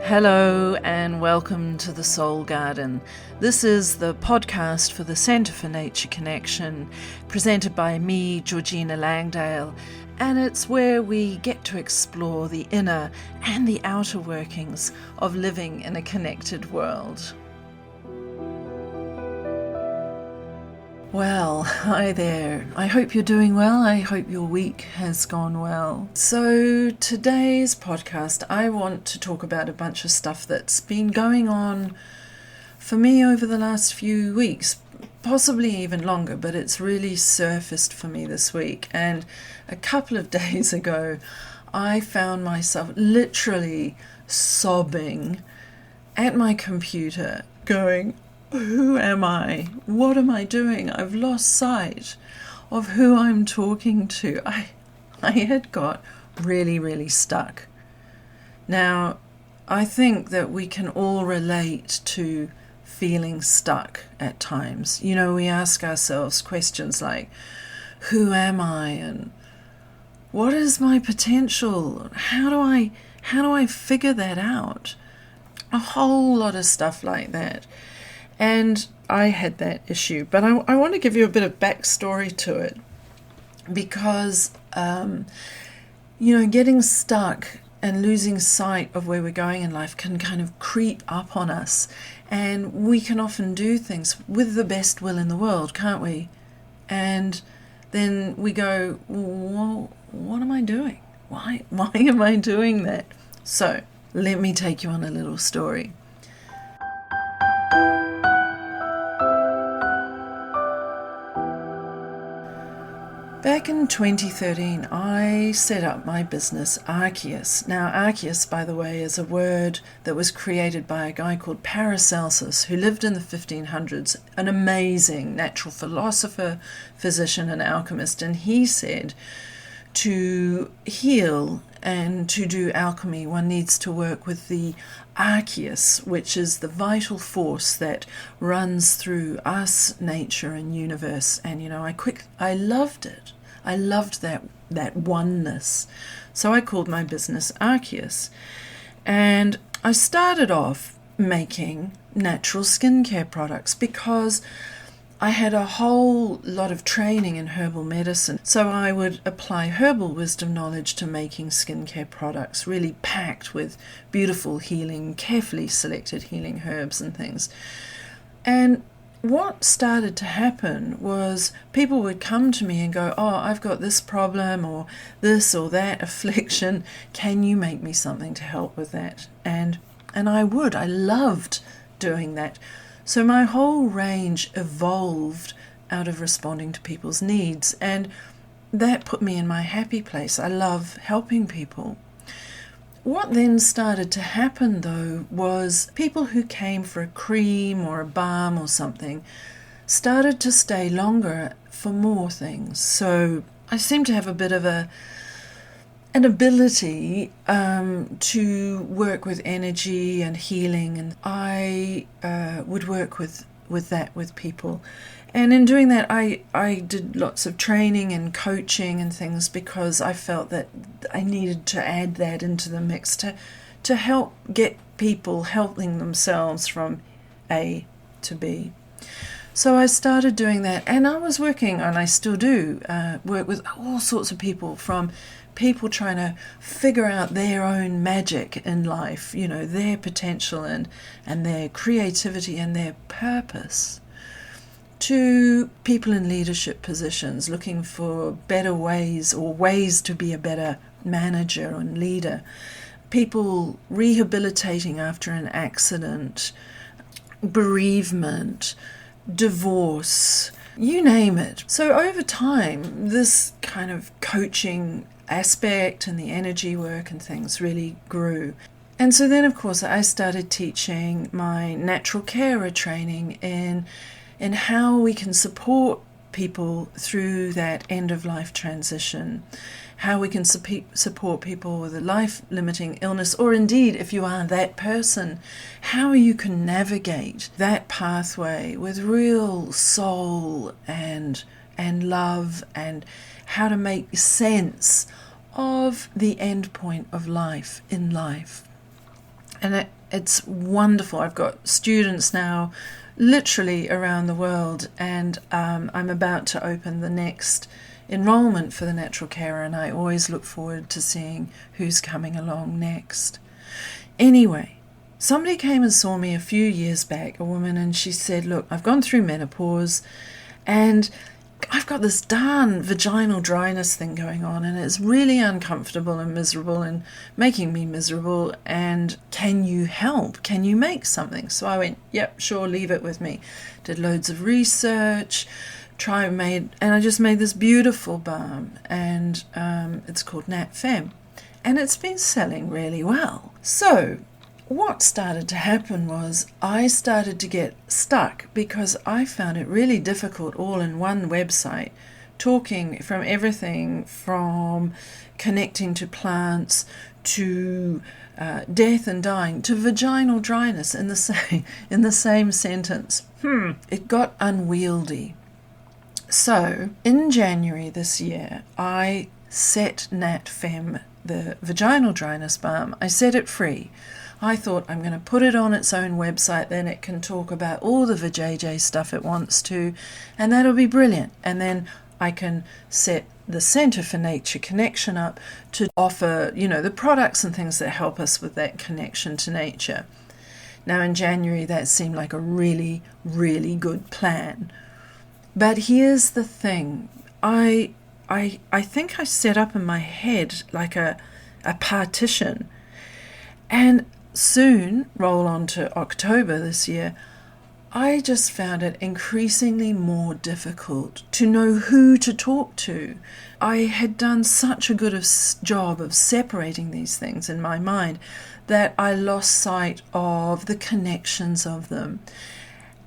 Hello and welcome to the Soul Garden. This is the podcast for the Centre for Nature Connection, presented by me, Georgina Langdale, and it's where we get to explore the inner and the outer workings of living in a connected world. Well, hi there. I hope you're doing well. I hope your week has gone well. So today's podcast, I want to talk about a bunch of stuff that's been going on for me over the last few weeks, possibly even longer, but it's really surfaced for me this week. And a couple of days ago, I found myself literally sobbing at my computer going, who am I? What am I doing? I've lost sight of who I'm talking to. I had got really stuck. Now, I think that we can all relate to feeling stuck at times. You know, we ask ourselves questions like, who am I? And what is my potential? How do I figure that out? A whole lot of stuff like that. And I had that issue, but I want to give you a bit of backstory to it because, getting stuck and losing sight of where we're going in life can kind of creep up on us, and we can often do things with the best will in the world, can't we? And then we go, well, what am I doing? Why am I doing that? So let me take you on a little story. Back in 2013, I set up my business, Arceus. Now, Arceus, by the way, is a word that was created by a guy called Paracelsus, who lived in the 1500s, an amazing natural philosopher, physician, and alchemist. And he said, to heal and to do alchemy, one needs to work with the Arceus, which is the vital force that runs through us, nature, and universe. And I loved it. I loved that oneness. So I called my business Arceus, and I started off making natural skincare products because I had a whole lot of training in herbal medicine, so I would apply herbal wisdom knowledge to making skincare products, really packed with beautiful healing, carefully selected healing herbs and things. And what started to happen was people would come to me and go, oh, I've got this problem or this or that affliction. Can you make me something to help with that? And I would. I loved doing that. So my whole range evolved out of responding to people's needs, and that put me in my happy place. I love helping people. What then started to happen, though, was people who came for a cream or a balm or something started to stay longer for more things. So I seem to have a bit of an ability to work with energy and healing, and I would work with that with people. And in doing that, I did lots of training and coaching and things because I felt that I needed to add that into the mix to help get people helping themselves from A to B. So I started doing that, and I was working, and I still do, work with all sorts of people, from people trying to figure out their own magic in life, their potential and their creativity and their purpose, to people in leadership positions looking for better ways or ways to be a better manager and leader, people rehabilitating after an accident, bereavement, divorce, you name it. So over time, this kind of coaching aspect and the energy work and things really grew. And so then, of course, I started teaching my natural carer training in how we can support people through that end-of-life transition, how we can support people with a life-limiting illness, or indeed, if you are that person, how you can navigate that pathway with real soul and love, and how to make sense of the end point of life in life. And it's wonderful. I've got students now literally around the world, and I'm about to open the next enrollment for the natural carer, and I always look forward to seeing who's coming along next. Anyway, somebody came and saw me a few years back, a woman, and she said, look, I've gone through menopause and I've got this darn vaginal dryness thing going on, and it's really uncomfortable and miserable and making me miserable, and can you help? Can you make something? So I went, yep, sure, leave it with me. Did loads of research, and I just made this beautiful balm, and it's called midlfe, and it's been selling really well. So what started to happen was I started to get stuck because I found it really difficult all in one website, talking from everything from connecting to plants to death and dying to vaginal dryness in the same sentence. It got unwieldy. So in January this year, I set midlfe, the vaginal dryness balm, I set it free. I thought I'm going to put it on its own website, then it can talk about all the vajayjay stuff it wants to, and that'll be brilliant. And then I can set the Centre for Nature Connection up to offer, the products and things that help us with that connection to nature. Now in January that seemed like a really, really good plan. But here's the thing. I think I set up in my head like a partition, and soon, roll on to October this year, I just found it increasingly more difficult to know who to talk to. I had done such a good job of separating these things in my mind that I lost sight of the connections of them.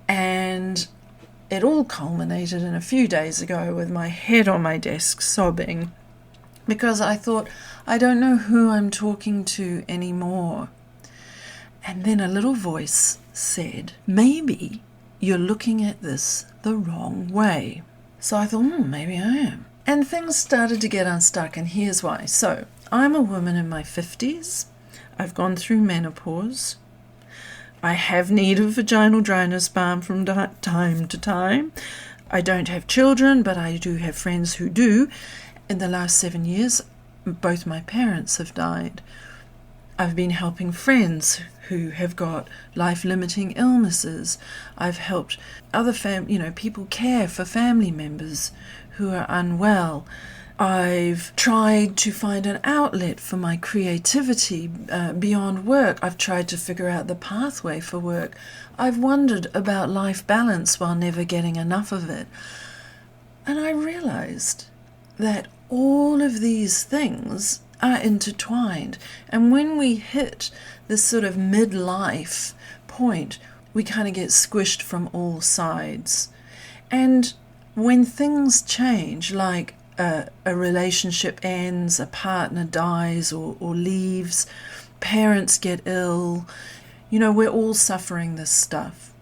And it all culminated in a few days ago with my head on my desk sobbing, because I thought, I don't know who I'm talking to anymore. And then a little voice said, maybe you're looking at this the wrong way. So I thought, maybe I am. And things started to get unstuck, and here's why. So I'm a woman in my 50s. I've gone through menopause. I have need of vaginal dryness balm from time to time. I don't have children, but I do have friends who do. In the last 7 years, both my parents have died. I've been helping friends who have got life-limiting illnesses. I've helped other people care for family members who are unwell. I've tried to find an outlet for my creativity beyond work. I've tried to figure out the pathway for work. I've wondered about life balance while never getting enough of it. And I realized that all of these things are intertwined, and when we hit this sort of midlife point, we kind of get squished from all sides. And when things change, like a relationship ends, a partner dies or leaves, parents get ill, we're all suffering this stuff.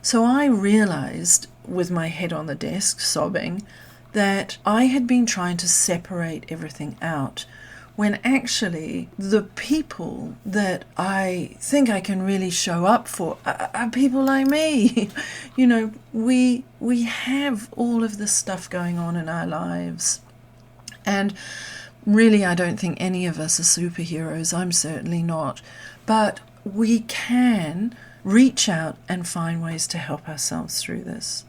So I realized, with my head on the desk sobbing, that I had been trying to separate everything out, when actually the people that I think I can really show up for are people like me. We have all of this stuff going on in our lives. And really, I don't think any of us are superheroes. I'm certainly not. But we can reach out and find ways to help ourselves through this.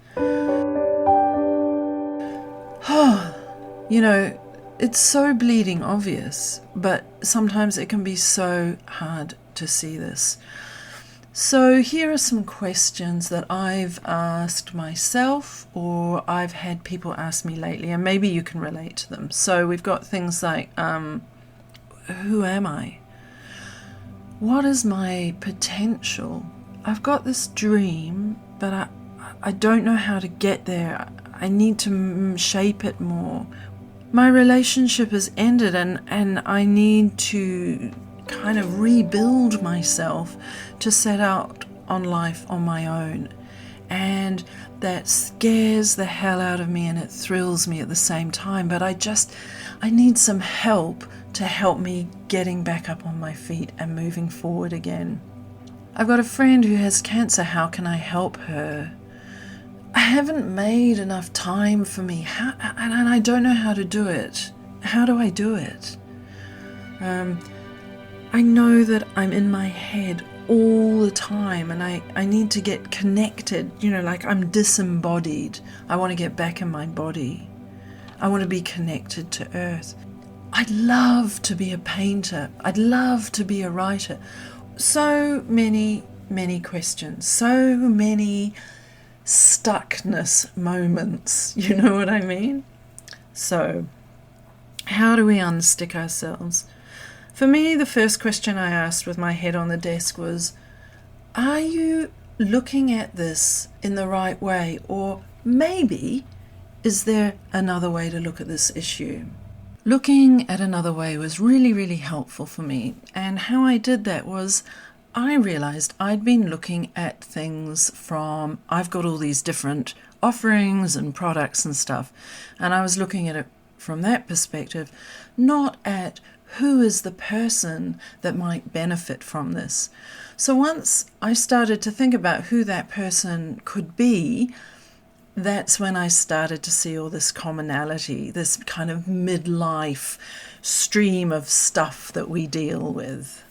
It's so bleeding obvious, but sometimes it can be so hard to see this. So here are some questions that I've asked myself, or I've had people ask me lately, and maybe you can relate to them. So we've got things like, who am I? What is my potential? I've got this dream, but I don't know how to get there. I need to shape it more. My relationship has ended, and I need to kind of rebuild myself to set out on life on my own. And that scares the hell out of me, and it thrills me at the same time. But I need some help to help me getting back up on my feet and moving forward again. I've got a friend who has cancer. How can I help her? I haven't made enough time for me, and I don't know how to do it. How do I do it? I know that I'm in my head all the time, and I need to get connected, like I'm disembodied. I want to get back in my body. I want to be connected to earth. I'd love to be a painter. I'd love to be a writer. So many, many questions, so many stuckness moments, you know what I mean? So, how do we unstick ourselves? For me, the first question I asked with my head on the desk was, are you looking at this in the right way? Or maybe, is there another way to look at this issue? Looking at another way was really, really helpful for me. And how I did that was I realized I'd been looking at things from, I've got all these different offerings and products and stuff, and I was looking at it from that perspective, not at who is the person that might benefit from this. So once I started to think about who that person could be, that's when I started to see all this commonality, this kind of midlife stream of stuff that we deal with.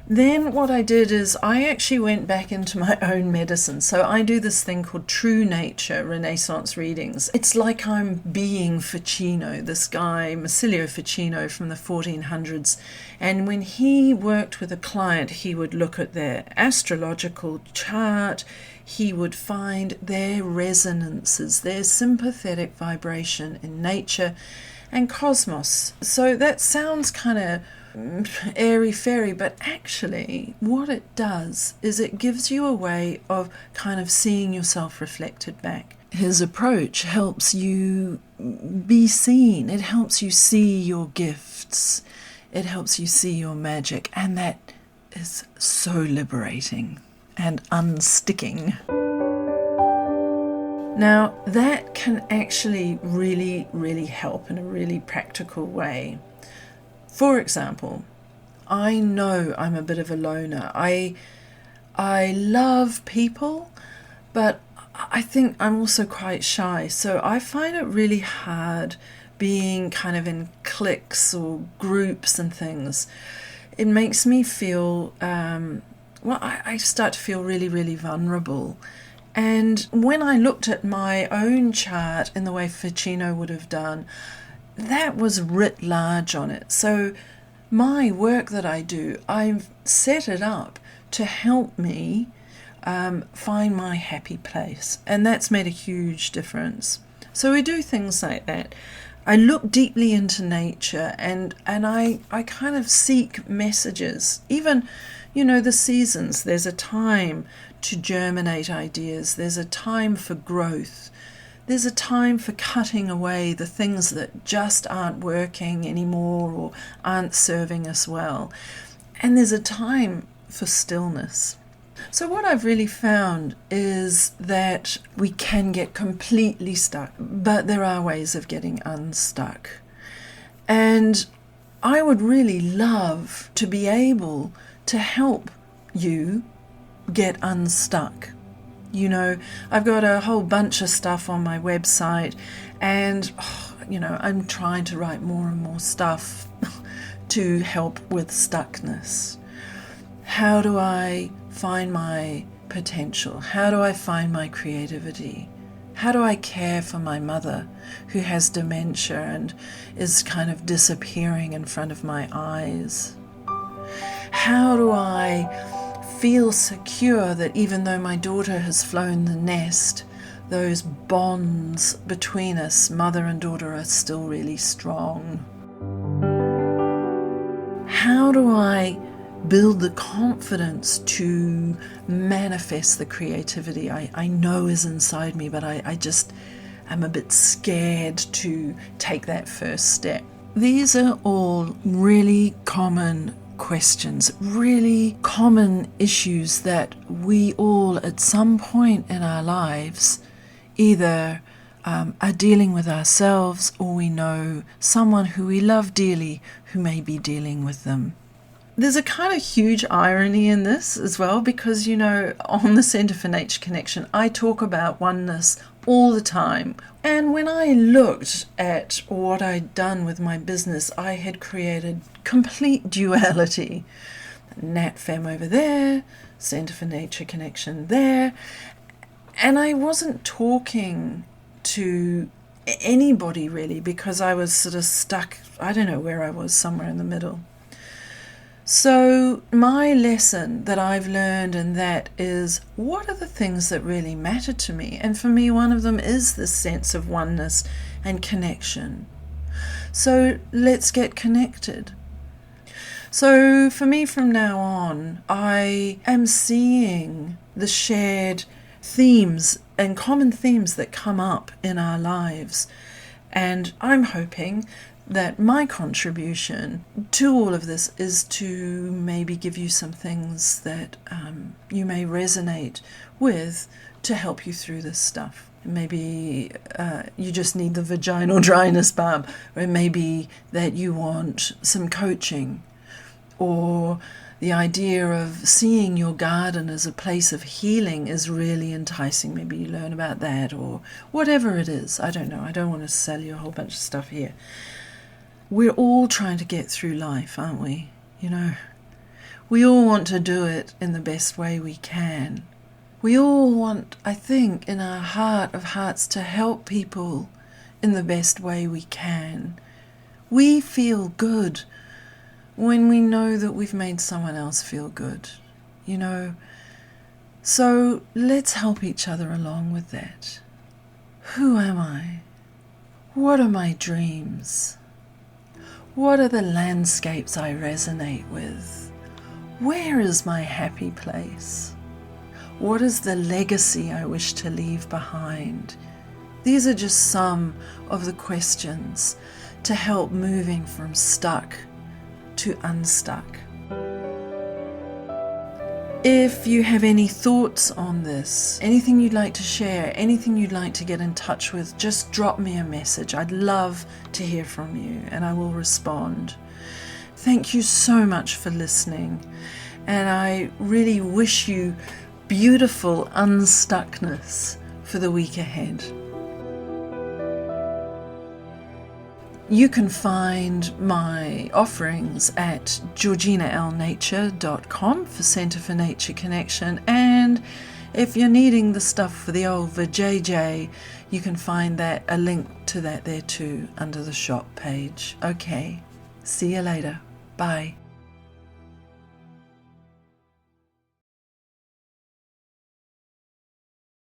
Then what I did is I actually went back into my own medicine. So I do this thing called True Nature Renaissance readings. It's like I'm being Ficino, this guy, Masilio Ficino from the 1400s. And when he worked with a client, he would look at their astrological chart. He would find their resonances, their sympathetic vibration in nature and cosmos. So that sounds kind of airy-fairy, but actually what it does is it gives you a way of kind of seeing yourself reflected back. His approach helps you be seen. It helps you see your gifts. It helps you see your magic, and that is so liberating and unsticking. Now, that can actually really, really help in a really practical way. For example, I know I'm a bit of a loner. I love people, but I think I'm also quite shy. So I find it really hard being kind of in cliques or groups and things. It makes me feel, I start to feel really, really vulnerable. And when I looked at my own chart in the way Ficino would have done, that was writ large on it. So my work that I do, I've set it up to help me find my happy place. And that's made a huge difference. So we do things like that. I look deeply into nature and I kind of seek messages. Even, the seasons, there's a time to germinate ideas. There's a time for growth. There's a time for cutting away the things that just aren't working anymore or aren't serving us well. And there's a time for stillness. So what I've really found is that we can get completely stuck, but there are ways of getting unstuck. And I would really love to be able to help you get unstuck. I've got a whole bunch of stuff on my website, and I'm trying to write more and more stuff to help with stuckness. How do I find my potential? How do I find my creativity? How do I care for my mother who has dementia and is kind of disappearing in front of my eyes? How do I feel secure that even though my daughter has flown the nest, those bonds between us, mother and daughter, are still really strong? How do I build the confidence to manifest the creativity I know is inside me, but I just am a bit scared to take that first step? These are all really common questions, really common issues that we all at some point in our lives either are dealing with ourselves, or we know someone who we love dearly who may be dealing with them. There's a kind of huge irony in this as well, because, on the Centre for Nature Connection, I talk about oneness all the time. And when I looked at what I'd done with my business, I had created complete duality. Nat Fem over there, Centre for Nature Connection there. And I wasn't talking to anybody really, because I was sort of stuck, I don't know where I was, somewhere in the middle. So my lesson that I've learned in that is, what are the things that really matter to me? And for me, one of them is this sense of oneness and connection. So let's get connected. So for me, from now on, I am seeing the shared themes and common themes that come up in our lives. And I'm hoping that my contribution to all of this is to maybe give you some things that you may resonate with to help you through this stuff. Maybe you just need the vaginal dryness balm, or it may be that you want some coaching, or the idea of seeing your garden as a place of healing is really enticing. Maybe you learn about that, or whatever it is. I don't know. I don't want to sell you a whole bunch of stuff here. We're all trying to get through life, aren't we? We all want to do it in the best way we can. We all want, I think, in our heart of hearts, to help people in the best way we can. We feel good when we know that we've made someone else feel good, So let's help each other along with that. Who am I? What are my dreams? What are the landscapes I resonate with? Where is my happy place? What is the legacy I wish to leave behind? These are just some of the questions to help moving from stuck to unstuck. If you have any thoughts on this, anything you'd like to share, anything you'd like to get in touch with, just drop me a message. I'd love to hear from you, and I will respond. Thank you so much for listening, and I really wish you beautiful unstuckness for the week ahead. You can find my offerings at georginalnature.com for Centre for Nature Connection, and if you're needing the stuff for the old vajayjay, you can find a link to that there too under the shop page. Okay, see you later. Bye.